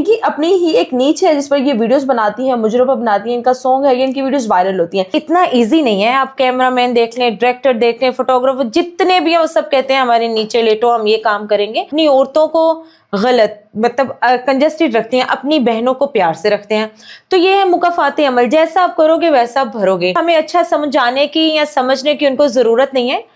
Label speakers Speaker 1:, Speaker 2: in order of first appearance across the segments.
Speaker 1: इनकी अपनी ही एक नीच है जिस पर ये वीडियोस बनाती हैं, मुजरों पर बनाती हैं, इनका सॉन्ग है, इनकी वीडियोस वायरल होती हैं।
Speaker 2: इतना इजी नहीं है। आप कैमरामैन देख लें, डायरेक्टर देख लें, फोटोग्राफर जितने भी हैं वो सब कहते हैं हमारे नीचे लेटो, हम ये काम करेंगे। अपनी औरतों को गलत मतलब कंजस्टेड रखते हैं, अपनी बहनों को प्यार से रखते हैं। तो ये है मुकाफाती अमल, जैसा आप करोगे वैसा आप भरोगे। हमें अच्छा समझाने की या समझने की उनको जरूरत नहीं है।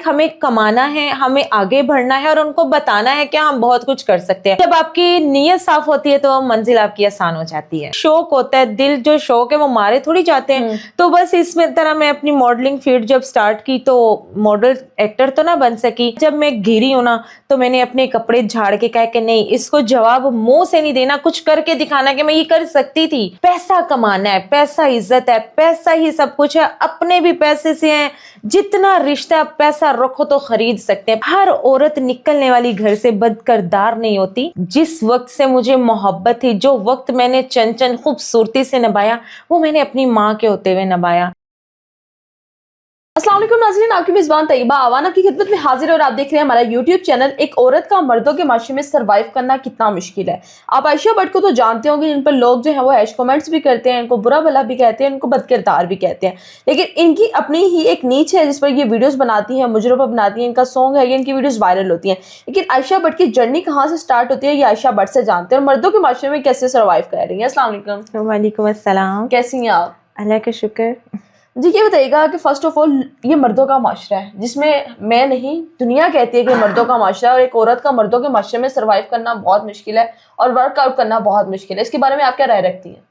Speaker 2: हमें कमाना है, हमें आगे बढ़ना है और उनको बताना है कि हम बहुत कुछ कर सकते हैं। जब आपकी नीयत साफ होती है तो मंजिल आपकी आसान हो जाती है। शौक होता है, दिल जो शौक है वो मारे थोड़ी जाते हैं। तो बस इसमें तरह मैं अपनी मॉडलिंग फील्ड जब स्टार्ट की तो मॉडल एक्टर तो ना बन सकी। जब मैं घिरी हूं ना तो मैंने अपने कपड़े झाड़ के कहा कि नहीं, इसको जवाब मुंह से नहीं देना, कुछ करके दिखाना कि मैं ये कर सकती थी। पैसा कमाना है, पैसा इज्जत है, पैसा ही सब कुछ है, अपने भी पैसे से है। जितना रिश्ता पैसा रखो तो खरीद सकते हैं। हर औरत निकलने वाली घर से बदकिरदार नहीं होती। जिस वक्त से मुझे मोहब्बत थी, जो वक्त मैंने चंचन खूबसूरती से निभाया वो मैंने अपनी माँ के होते हुए निभाया।
Speaker 1: अस्सलाम वालेकुम नाज़रीन, आपकी मेज़बान तैयबा आवाना की खिदमत में हाजिर है और आप देख रहे हैं हमारा यूट्यूब चैनल। एक औरत का मर्दों के माशरे में सर्वाइव करना कितना मुश्किल है। आप आयशा भट्ट को तो जानते होंगे, जिन पर लोग जो है वो हैश कमेंट्स भी करते हैं, इनको बुरा भला भी कहते हैं, इनको बदकिरदार भी कहते हैं। लेकिन इनकी अपनी ही एक नीच है जिस पर ये वीडियोज़ बनाती हैं, मुजरों पर बनाती हैं, इनका सॉन्ग है, इनकी वीडियोज़ वायरल होती हैं। लेकिन आयशा भट्ट की जर्नी कहाँ से स्टार्ट होती है ये आयशा भट्ट से जानते हैं और मर्दों के माशरे में कैसे सर्वाइव कर रही है। अस्सलाम वालेकुम।
Speaker 2: वालेकुम अस्सलाम।
Speaker 1: कैसी हैं आप?
Speaker 2: अल्लाह का शुक्र।
Speaker 1: जी, ये बताइएगा कि फर्स्ट ऑफ ऑल ये मर्दों का माशरा है जिसमें मैं नहीं, दुनिया कहती है कि मर्दों का माशरा है और एक औरत का मर्दों के माशरे में सर्वाइव करना बहुत मुश्किल है और वर्कआउट करना बहुत मुश्किल है। इसके बारे में आप क्या राय रखती हैं?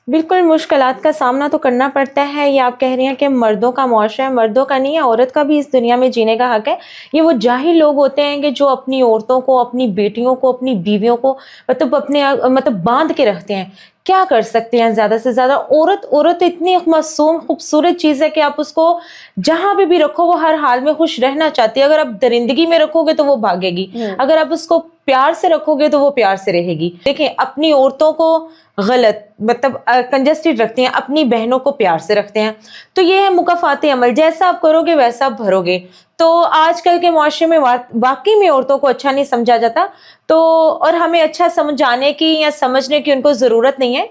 Speaker 2: बिल्कुल, मुश्किलात का सामना तो करना पड़ता है। ये आप कह रही हैं कि मर्दों का मुआशरा है, मर्दों का नहीं है, औरत का भी इस दुनिया में जीने का हक है। ये वो जाहिल लोग होते हैं कि जो अपनी औरतों को, अपनी बेटियों को, अपनी बीवियों को मतलब बांध के रखते हैं। क्या कर सकते हैं ज़्यादा से ज़्यादा? औरत इतनी मासूम खूबसूरत चीज़ है कि आप उसको जहाँ पे भी रखो वो हर हाल में खुश रहना चाहती है। अगर आप दरिंदगी में रखोगे तो वो भागेगी, अगर आप उसको प्यार से रखोगे तो वो प्यार से रहेगी। देखें, अपनी औरतों को गलत मतलब कंजस्टेड रखते हैं, अपनी बहनों को प्यार से रखते हैं। तो ये है मुकाफाती अमल, जैसा आप करोगे वैसा आप भरोगे। तो आजकल के मुआशरे में वाकई में औरतों को अच्छा नहीं समझा जाता। तो और हमें अच्छा समझाने की या समझने की उनको ज़रूरत नहीं है।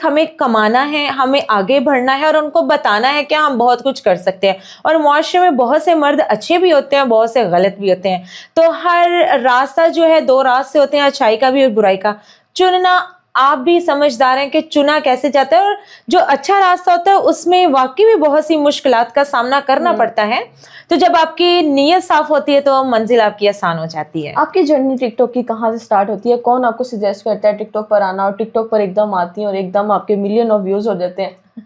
Speaker 2: हमें कमाना है, हमें आगे बढ़ना है और उनको बताना है कि हम बहुत कुछ कर सकते हैं। और मुआशरे में बहुत से मर्द अच्छे भी होते हैं, बहुत से गलत भी होते हैं। तो हर रास्ता जो है दो रास्ते होते हैं, अच्छाई का भी और बुराई का। चुनना आप भी समझदार हैं कि चुना कैसे जाता है और जो अच्छा रास्ता होता है उसमें वाकई में बहुत सी मुश्किलात का सामना करना पड़ता है। तो जब आपकी नीयत साफ होती है तो मंजिल आपकी आसान हो जाती है।
Speaker 1: आपकी जर्नी टिकटॉक की कहाँ से स्टार्ट होती है? कौन आपको सजेस्ट करता है टिकटॉक पर आना और टिकटॉक पर एकदम आती हैं और एकदम आपके मिलियन ऑफ व्यूज हो जाते हैं?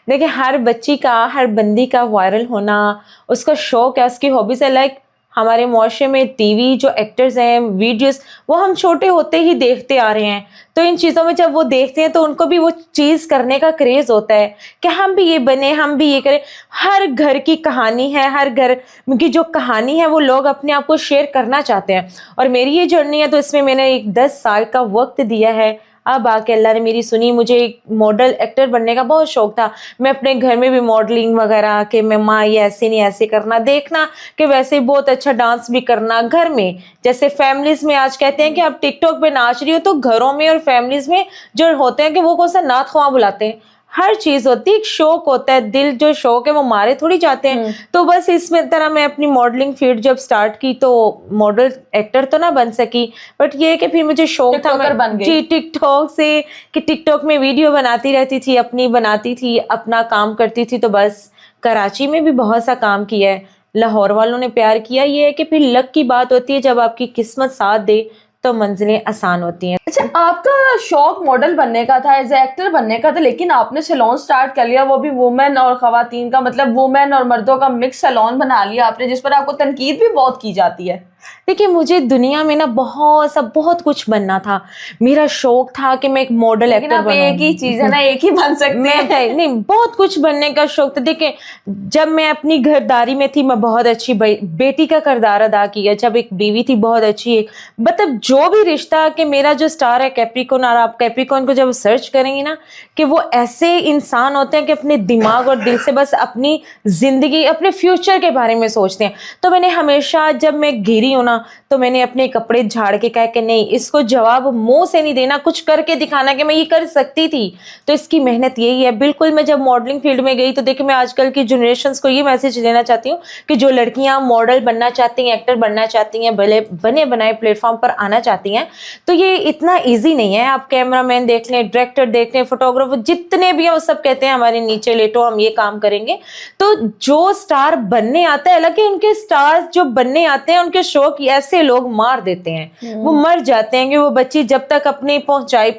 Speaker 2: देखिए, हर बच्ची का, हर बंदी का वायरल होना उसका शौक है, उसकी हॉबीज है। हमारे मुआशरे में टीवी जो एक्टर्स हैं, वीडियोस, वो हम छोटे होते ही देखते आ रहे हैं। तो इन चीज़ों में जब वो देखते हैं तो उनको भी वो चीज़ करने का क्रेज़ होता है कि हम भी ये बने, हम भी ये करें। हर घर की कहानी है, हर घर की जो कहानी है वो लोग अपने आप को शेयर करना चाहते हैं। और मेरी ये जर्नी है तो इसमें मैंने एक 10 साल का वक्त दिया है। अब आके अल्लाह ने मेरी सुनी। मुझे एक मॉडल एक्टर बनने का बहुत शौक था। मैं अपने घर में भी मॉडलिंग वगैरह कि मैं माँ ये ऐसे नहीं ऐसे करना, देखना कि वैसे बहुत अच्छा डांस भी करना घर में। जैसे फैमिलीज में आज कहते हैं कि आप टिकटॉक पे नाच रही हो, तो घरों में और फैमिलीज में जो होते हैं कि वो कौन सा नात ख्वाह बुलाते हैं। हर चीज होती है, एक शौक होता है, दिल जो शौक है वो मारे थोड़ी जाते हैं। तो बस इसमें तरह मैं अपनी मॉडलिंग फील्ड जब स्टार्ट की तो मॉडल एक्टर तो ना बन सकी, बट ये कि फिर मुझे शौक था, मैं जी टिकटॉक से कि टिकटॉक में वीडियो बनाती रहती थी, अपनी बनाती थी, अपना काम करती थी। तो बस कराची में भी बहुत सा काम किया है, लाहौर वालों ने प्यार किया। ये है कि फिर लक की बात होती है, जब आपकी किस्मत साथ दे तो मंजिलें आसान होती हैं।
Speaker 1: अच्छा, आपका शौक मॉडल बनने का था, एज ए एक्टर बनने का था, लेकिन आपने सैलून स्टार्ट कर लिया, वो भी वुमेन और खवातीन का, मतलब वुमेन और मर्दों का मिक्स सैलून बना लिया आपने, जिस पर आपको तनकीद भी बहुत की जाती है।
Speaker 2: देखिए, मुझे दुनिया में ना बहुत कुछ बनना था। मेरा शौक था कि मैं एक मॉडल एक्टर बनूं।
Speaker 1: एक ही चीज है ना, एक ही बन सकते हैं।
Speaker 2: नहीं, बहुत कुछ बनने का शौक था। देखिए, जब मैं अपनी घरदारी में थी मैं बहुत अच्छी बेटी का किरदार अदा किया। जब एक बीवी थी बहुत अच्छी, एक मतलब जो भी रिश्ता कि मेरा जो स्टार है कैप्रिकॉर्न, और आप कैप्रिकॉर्न को जब सर्च करेंगे ना कि वो ऐसे इंसान होते हैं कि अपने दिमाग और दिल से बस अपनी जिंदगी, अपने फ्यूचर के बारे में सोचते हैं। तो मैंने हमेशा, जब मैं घिरी हूँ ना, तो मैंने अपने कपड़े झाड़ के कहा कि नहीं, इसको जवाब मुंह से नहीं देना, कुछ करके दिखाना कि मैं ये कर सकती थी। तो इसकी मेहनत यही है। बिल्कुल, मैं जब मॉडलिंग फील्ड में गई तो देखिए, मैं आजकल की जनरेशन्स को ये मैसेज देना चाहती हूँ कि जो लड़कियां मॉडल बनना चाहती हैं, एक्टर बनना चाहती हैं, भले बने बनाए प्लेटफॉर्म पर आना चाहती हैं, तो ये इतना ईजी नहीं है। आप कैमरामैन देख लें, डायरेक्टर देख लें, फोटोग्राफर जितने भी हैं, वो सब कहते हैं हमारे नीचे लेटो, हम ये काम करेंगे। तो जो स्टार बनने आता है, हालांकि उनके स्टार्स जो बनने आते हैं, उनके शो की ऐसे लोग मार देते हैं, वो मर जाते हैं कि वो बच्ची जब तक अपनी ऊंचाई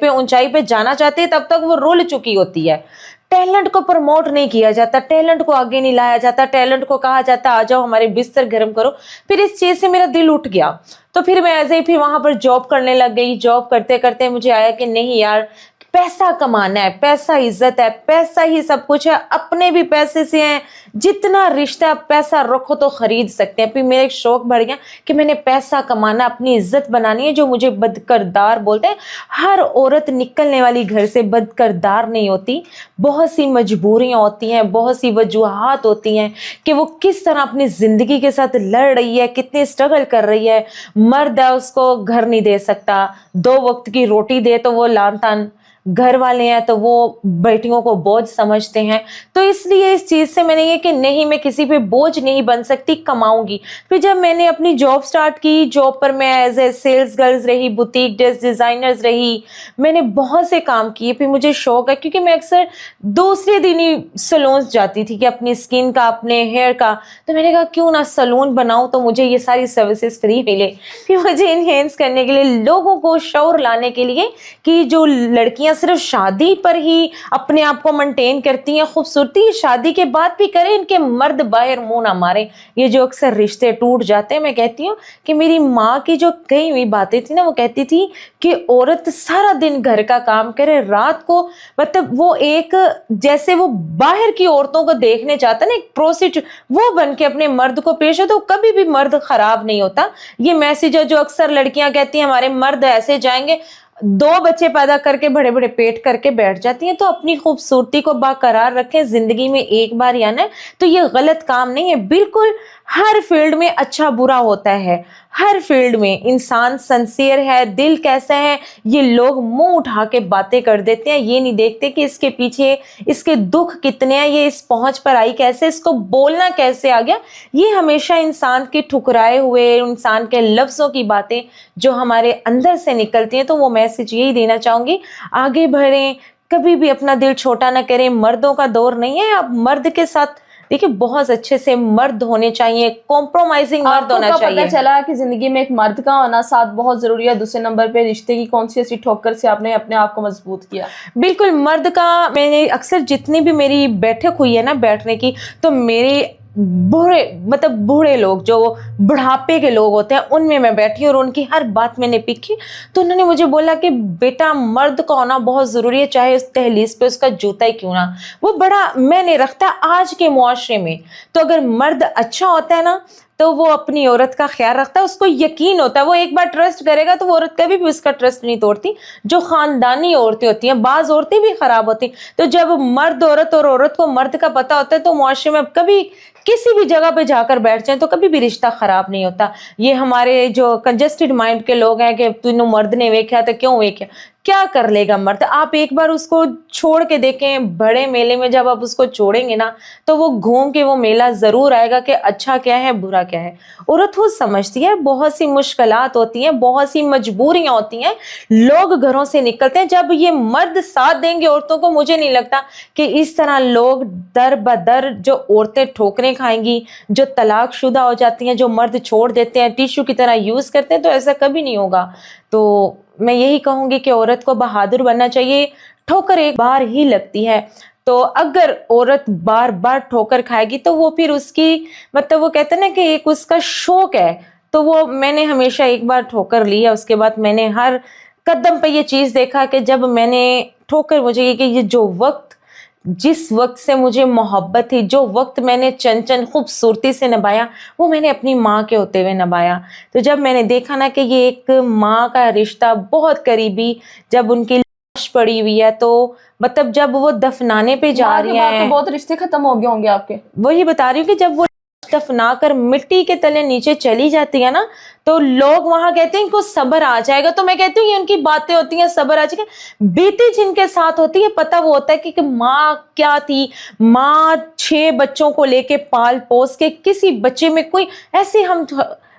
Speaker 2: पे जाना चाहती है, तब तक वो रुल चुकी होती है। टैलेंट को प्रमोट नहीं किया जाता, टैलेंट को आगे नहीं लाया जाता, टैलेंट को कहा जाता आ जाओ हमारे बिस्तर गर्म करो। फिर इस चीज से मेरा दिल उठ गया, तो फिर मैं ऐसे ही फिर वहां पर जॉब करने लग गई। जॉब करते करते मुझे आया कि नहीं यार, पैसा कमाना है, पैसा इज्जत है, पैसा ही सब कुछ है, अपने भी पैसे से हैं, जितना रिश्ता पैसा रखो तो खरीद सकते हैं। फिर मेरा एक शौक बढ़ गया कि मैंने पैसा कमाना, अपनी इज्जत बनानी है। जो मुझे बदकिरदार बोलते हैं, हर औरत निकलने वाली घर से बदकिरदार नहीं होती। बहुत सी मजबूरियां होती हैं, बहुत सी वजूहात होती हैं कि वो किस तरह अपनी जिंदगी के साथ लड़ रही है, कितने स्ट्रगल कर रही है। मर्द है, उसको घर नहीं दे सकता, 2 वक्त की रोटी दे तो वो लान तान, घर वाले हैं तो वो बेटियों को बोझ समझते हैं। तो इसलिए इस चीज से मैंने ये कि नहीं, मैं किसी पे बोझ नहीं बन सकती, कमाऊंगी। फिर जब मैंने अपनी जॉब स्टार्ट की, जॉब पर मैं एज ए सेल्स गर्ल्स रही, बुटीक ड्रेस डिजाइनर्स रही, मैंने बहुत से काम किए। फिर मुझे शौक है, क्योंकि मैं अक्सर दूसरे दिन ही सैलून जाती थी कि अपनी स्किन का, अपने हेयर का, तो मैंने कहा क्यों ना सैलून बनाऊं तो मुझे ये सारी सर्विसेज फ्री मिले। फिर मुझे इनहेंस करने के लिए, लोगों को शौर लाने के लिए कि जो लड़कियां सिर्फ शादी पर ही अपने आप को मेंटेन करती हैं खूबसूरती, शादी के बाद भी करें, इनके मर्द बाहर मुंह ना मारे, ये जो अक्सर रिश्ते टूट जाते हैं। मैं कहती हूँ कि मेरी माँ की जो कही हुई बातें थी ना, वो कहती थी कि औरत सारा दिन घर का काम करे, रात को मतलब वो एक, जैसे वो बाहर की औरतों को देखने चाहता है ना, एक प्रोस्टिट्यूट, वो बन के अपने मर्द को पेश हो, तो कभी भी मर्द खराब नहीं होता। ये मैसेज है जो अक्सर लड़कियां कहती हैं हमारे मर्द ऐसे जाएंगे, 2 बच्चे पैदा करके बड़े बड़े पेट करके बैठ जाती हैं। तो अपनी खूबसूरती को बरकरार रखें, जिंदगी में एक बार ही आना है, तो ये गलत काम नहीं है। बिल्कुल हर फील्ड में अच्छा बुरा होता है, हर फील्ड में इंसान सिंसियर है, दिल कैसा है, ये लोग मुंह उठा के बातें कर देते हैं। ये नहीं देखते कि इसके पीछे इसके दुख कितने हैं, ये इस पहुंच पर आई कैसे, इसको बोलना कैसे आ गया। ये हमेशा इंसान के ठुकराए हुए, इंसान के लफ्जों की बातें जो हमारे अंदर से निकलती हैं। तो वो मैसेज यही देना चाहूंगी, आगे बढ़ें, कभी भी अपना दिल छोटा ना करें। मर्दों का दौर नहीं है, आप मर्द के साथ देखिए बहुत अच्छे से मर्द होने चाहिए, कॉम्प्रोमाइजिंग मर्द होना चाहिए।
Speaker 1: पता चला कि जिंदगी में एक मर्द का होना साथ बहुत जरूरी है। दूसरे नंबर पे रिश्ते की कौन सी ऐसी ठोकर से आपने अपने आप को मजबूत किया?
Speaker 2: बिल्कुल, मर्द का, मैंने अक्सर जितनी भी मेरी बैठक हुई है ना बैठने की, तो मेरे बूढ़े लोग, जो बुढ़ापे के लोग होते हैं, उनमें मैं बैठी और उनकी हर बात मैंने पीखी। तो उन्होंने मुझे बोला कि बेटा, मर्द का होना बहुत जरूरी है, चाहे उस दहलीज पे उसका जूता ही क्यों ना, वो बड़ा मैंने रखता है आज के मुआशरे में। तो अगर मर्द अच्छा होता है ना, तो वो अपनी औरत का ख्याल रखता है, उसको यकीन होता है, वो एक बार ट्रस्ट करेगा तो वो औरत कभी भी उसका ट्रस्ट नहीं तोड़ती। जो खानदानी औरतें होती हैं, बाज औरतें भी खराब होती, तो जब मर्द औरत और औरत को मर्द का पता होता है, तो मुआशरे में कभी किसी भी जगह पे जाकर बैठ जाए तो कभी भी रिश्ता खराब नहीं होता। ये हमारे जो कंजेस्टेड माइंड के लोग हैं कि तूने मर्द ने वेख्या तो क्यों वेख्या, क्या कर लेगा मर्द। आप एक बार उसको छोड़ के देखें, बड़े मेले में जब आप उसको छोड़ेंगे ना, तो वो घूम के वो मेला जरूर आएगा कि अच्छा क्या है बुरा क्या है। औरत वो समझती है, बहुत सी मुश्किलात होती हैं, बहुत सी मजबूरियां होती हैं, लोग घरों से निकलते हैं। जब ये मर्द साथ देंगे औरतों को, मुझे नहीं लगता कि इस तरह लोग दर बदर जो औरतें ठोकरें खाएंगी, जो तलाकशुदा हो जाती हैं, जो मर्द छोड़ देते हैं, टिश्यू की तरह यूज करते हैं, तो ऐसा कभी नहीं होगा। तो मैं यही कहूंगी कि औरत को बहादुर बनना चाहिए। ठोकर एक बार ही लगती है, तो अगर औरत बार बार ठोकर खाएगी तो वो फिर उसकी, मतलब वो कहते हैं ना कि एक उसका शौक है, तो वो, मैंने हमेशा एक बार ठोकर ली है, उसके बाद मैंने हर कदम पे ये चीज देखा कि जब मैंने ठोकर, मुझे ये जो वक्त, जिस वक्त से मुझे मोहब्बत थी, जो वक्त मैंने चंचल खूबसूरती से निभाया, वो मैंने अपनी माँ के होते हुए निभाया। तो जब मैंने देखा ना कि ये एक माँ का रिश्ता बहुत करीबी, जब उनकी लाश पड़ी हुई है, तो मतलब जब वो दफनाने पे जा रही हैं,
Speaker 1: तो बहुत रिश्ते खत्म हो गए होंगे आपके।
Speaker 2: वही बता रही हूँ कि जब वो दफना कर मिट्टी के तले नीचे चली जाती है ना, तो लोग वहां कहते हैं इनको सब्र आ जाएगा। तो मैं कहती हूँ ये उनकी बातें होती हैं, सब्र आ जाएगा। बीती जिनके साथ होती है पता वो होता है कि माँ क्या थी, माँ 6 बच्चों को लेके पाल पोस के, किसी बच्चे में कोई ऐसी हम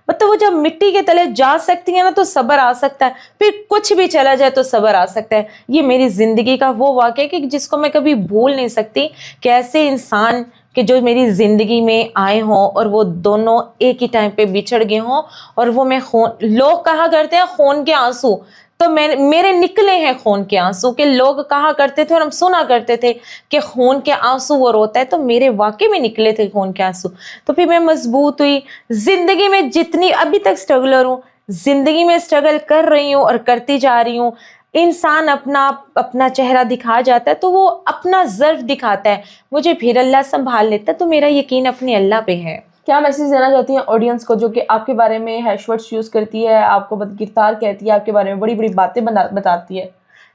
Speaker 2: मतलब वो जब मिट्टी के तले जा सकती है ना तो सब्र आ सकता है, फिर कुछ भी चला जाए तो सब्र आ सकता है। ये मेरी जिंदगी का वो वाक़या कि जिसको मैं कभी भूल नहीं सकती, कि ऐसे इंसान कि जो मेरी ज़िंदगी में आए हों और वो दोनों एक ही टाइम पे बिछड़ गए हों, और वो मैं खून, लोग कहा करते हैं खून के आंसू, तो मेरे निकले हैं खून के आंसू। के लोग कहा करते थे और हम सुना करते थे कि खून के आंसू वो रोता है, तो मेरे वाकई में निकले थे खून के आंसू। तो फिर मैं मजबूत हुई। जिंदगी में जितनी अभी तक स्ट्रगलर हूँ, जिंदगी में स्ट्रगल कर रही हूँ और करती जा रही हूँ। इंसान अपना चेहरा दिखा जाता है तो वो अपना ज़र्फ दिखाता है, मुझे फिर अल्लाह संभाल लेता है। तो मेरा यकीन अपने अल्लाह पे है।
Speaker 1: क्या मैसेज देना चाहती हैं ऑडियंस को जो कि आपके बारे में हैश वर्ड्स यूज़ करती है, आपको बदकिरदार कहती है, आपके बारे में बड़ी बड़ी बातें बताती है?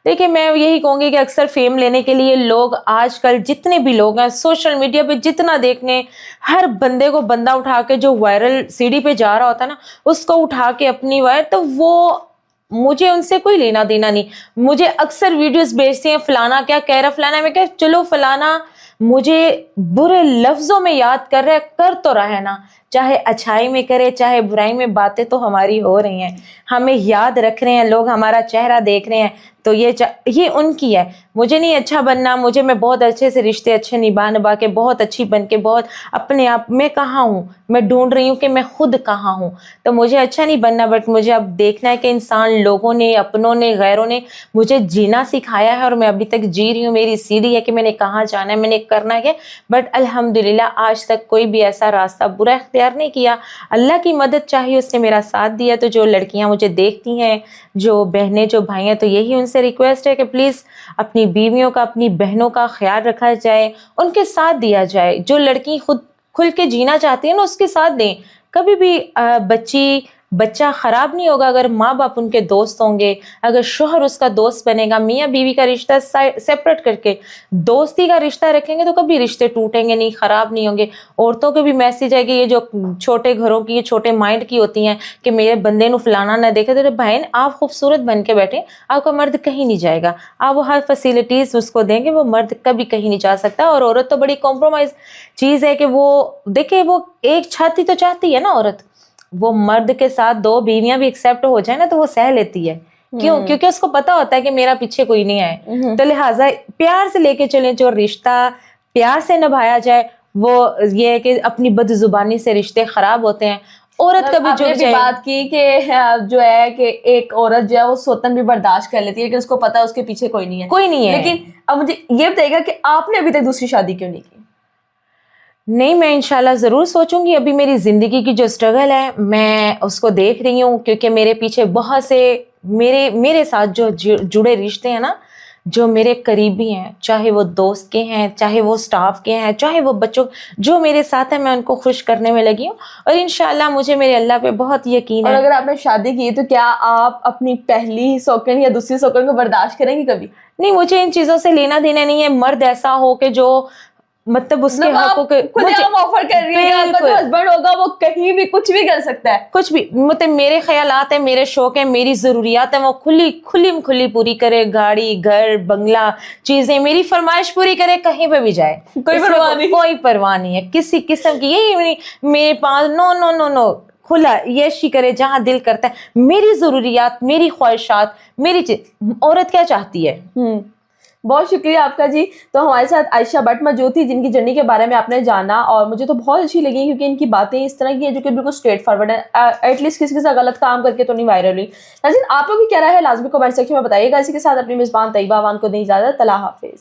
Speaker 2: देखिए, मैं यही कहूँगी कि अक्सर फेम लेने के लिए लोग आजकल जितने भी लोग हैं सोशल मीडिया पे जितना देखने, हर बंदे को बंदा उठा के जो वायरल सीढ़ी पे जा रहा होता है ना, उसको उठा के अपनी वायर, तो वो मुझे उनसे कोई लेना देना नहीं। मुझे अक्सर वीडियोस भेजते हैं, फलाना क्या कह रहा, फलाना, मैं क्या, चलो फलाना मुझे बुरे लफ्जों में याद कर रहा है, कर तो रहा है ना, चाहे अच्छाई में करे चाहे बुराई में, बातें तो हमारी हो रही हैं, हमें याद रख रहे हैं लोग, हमारा चेहरा देख रहे हैं, तो ये उनकी है। मुझे नहीं अच्छा बनना, मुझे, मैं बहुत अच्छे से रिश्ते अच्छे निभा के बहुत अच्छी बन के बहुत अपने आप में कहाँ हूँ, मैं ढूंढ रही हूँ कि मैं खुद कहाँ हूँ। तो मुझे अच्छा नहीं बनना, बट मुझे अब देखना है कि इंसान, लोगों ने, अपनों ने, गैरों ने मुझे जीना सिखाया है और मैं अभी तक जी रही हूँ। मेरी सीढ़ी है कि मैंने कहाँ जाना है, मैंने करना है। बट अल्हम्दुलिल्लाह आज तक कोई भी ऐसा रास्ता बुरा इख्तियार नहीं किया। अल्लाह की मदद चाहिए, उसने मेरा साथ दिया। तो जो लड़कियाँ मुझे देखती हैं, जो बहनें, जो भाई हैं, तो यही उनसे रिक्वेस्ट है कि प्लीज़ अपनी बीवियों का, अपनी बहनों का ख्याल रखा जाए, उनके साथ दिया जाए। जो लड़की खुद खुल के जीना चाहती है ना, उसके साथ दें। कभी भी बच्चा ख़राब नहीं होगा अगर माँ बाप उनके दोस्त होंगे, अगर शोहर उसका दोस्त बनेगा, मियाँ बीवी का रिश्ता सेपरेट करके दोस्ती का रिश्ता रखेंगे तो कभी रिश्ते टूटेंगे नहीं, ख़राब नहीं होंगे। औरतों के भी मैसेज है कि ये जो छोटे घरों की, ये छोटे माइंड की होती हैं कि मेरे बंदे ਨੂੰ फलाना ना देखे, तो बहन आप खूबसूरत बन के बैठे, आपका मर्द कहीं नहीं जाएगा, आप वो हर फैसिलिटीज़ उसको देंगे, वो मर्द कभी कहीं नहीं जा सकता। और औरत तो बड़ी कॉम्प्रोमाइज़ चीज़ है कि वो देखे, वो एक छत ही तो चाहती है ना औरत, वो मर्द के साथ 2 बीवियां भी एक्सेप्ट हो जाए ना तो वो सह लेती है। क्यों? क्योंकि उसको पता होता है कि मेरा पीछे कोई नहीं है। तो लिहाजा प्यार से लेके चले, जो रिश्ता प्यार से निभाया जाए। वो ये है कि अपनी बदजुबानी से रिश्ते खराब होते हैं। औरत कभी
Speaker 1: आपने
Speaker 2: झुक
Speaker 1: भी
Speaker 2: जाए,
Speaker 1: बात की कि जो है कि एक औरत जो है वो सौतन भी बर्दाश्त कर लेती है, लेकिन उसको पता है उसके पीछे कोई नहीं है।
Speaker 2: कोई नहीं है।
Speaker 1: लेकिन अब मुझे ये बताइएगा कि आपने अभी तक दूसरी शादी क्यों नहीं की?
Speaker 2: नहीं, मैं इंशाल्लाह ज़रूर सोचूंगी। अभी मेरी ज़िंदगी की जो स्ट्रगल है मैं उसको देख रही हूँ, क्योंकि मेरे पीछे बहुत से मेरे साथ जो जुड़े रिश्ते हैं ना, जो मेरे करीबी हैं, चाहे वो दोस्त के हैं, चाहे वो स्टाफ के हैं, चाहे वो बच्चों, जो मेरे साथ हैं, मैं उनको खुश करने में लगी हूँ। और इंशाल्लाह मुझे मेरे अल्लाह पे बहुत यकीन
Speaker 1: और
Speaker 2: है।
Speaker 1: अगर आपने शादी की तो क्या आप अपनी पहली सौकन या दूसरी सौकन को बर्दाश्त करेंगी कभी?
Speaker 2: नहीं, मुझे इन चीज़ों से लेना देना नहीं है। मर्द ऐसा हो कि जो मतलब उसके हकों के,
Speaker 1: खुलेआम ऑफर कर रही है कि आपका जो हस्बैंड होगा वो कहीं भी कुछ भी कर सकता है,
Speaker 2: कुछ भी, मतलब मेरे ख्यालात है, मेरे शौक है, मेरी ज़रूरियात है, वो खुली पूरी करे। गाड़ी, घर, बंगला, चीज़ें, मेरी फरमाइश पूरी करे, कहीं पे भी जाए,
Speaker 1: कोई परवाह नहीं।
Speaker 2: कोई परवाह नहीं है किसी किस्म की। यही नहीं मेरे पास, नो नो नो नो, खुला यशी करे जहाँ दिल करता है। मेरी ज़रूरियात, मेरी ख्वाहिशात, मेरी चीज़, औरत क्या चाहती है।
Speaker 1: बहुत शुक्रिया आपका जी। तो हमारे साथ आयशा भट्ट मौजूद थी, जिनकी जर्नी के बारे में आपने जाना और मुझे तो बहुत अच्छी लगी, क्योंकि इनकी बातें इस तरह की हैं जो कि बिल्कुल स्ट्रेट फॉरवर्ड है। एटलीस्ट किसी के साथ गलत काम करके तो नहीं वायरल हुई। नाज़रीन, आप लोग की क्या राय है लाजमी कमेंट सेक्शन में बताइएगा। इसी के साथ अपनी मेज़बान तैयबा अवान को दें इजाज़त। अल्लाह हाफिज़।